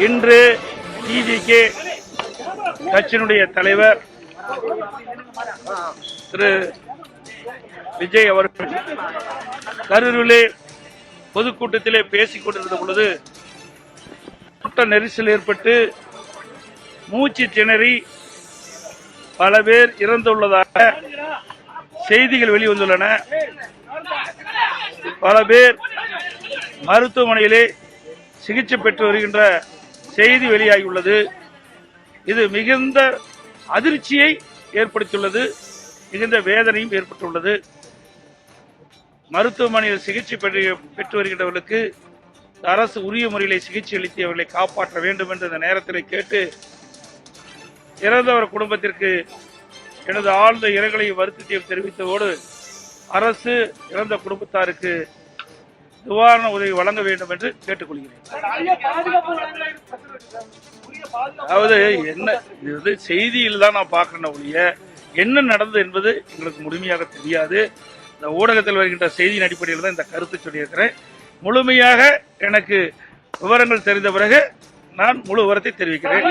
இன்று டிவிகே கட்சியினுடைய தலைவர் திரு விஜய் அவர்கள் கரூரிலே பொதுக்கூட்டத்திலே பேசிக் கொண்டிருந்த பொழுது கூட்ட நெரிசல் ஏற்பட்டு மூச்சு திணறி பல பேர் இறந்துள்ளதாக செய்திகள் வெளிவந்துள்ளன. பல பேர் மருத்துவமனையிலே சிகிச்சை பெற்று வருகின்ற செய்தி வெளியாகியுள்ளது. இது மிகுந்த அதிர்ச்சியை ஏற்படுத்தியுள்ளது, மிகுந்த வேதனையும் ஏற்பட்டுள்ளது. மருத்துவமனையில் சிகிச்சை பெற்று வருகின்றவர்களுக்கு அரசு உரிய முறையில் சிகிச்சை அளித்து அவர்களை காப்பாற்ற வேண்டும் என்று இந்த நேரத்தில் கேட்டு இறந்தவர் குடும்பத்திற்கு எனது ஆழ்ந்த இரங்கலையும் வருத்தத்தையும் தெரிவித்ததோடு அரசு இறந்த குடும்பத்தாருக்கு நிவாரண உதவி வழங்க வேண்டும் என்று கேட்டுக்கொள்கிறேன். அதாவது என்ன செய்தியில் தான் நான் பார்க்கிறேன் ஒழிய என்ன நடந்தது என்பது எங்களுக்கு முழுமையாக தெரியாது. இந்த ஊடகத்தில் வருகின்ற செய்தியின் அடிப்படையில் தான் இந்த கருத்தை சொல்லியிருக்கிறேன். முழுமையாக எனக்கு விவரங்கள் தெரிந்த பிறகு நான் முழு விவரத்தை தெரிவிக்கிறேன்.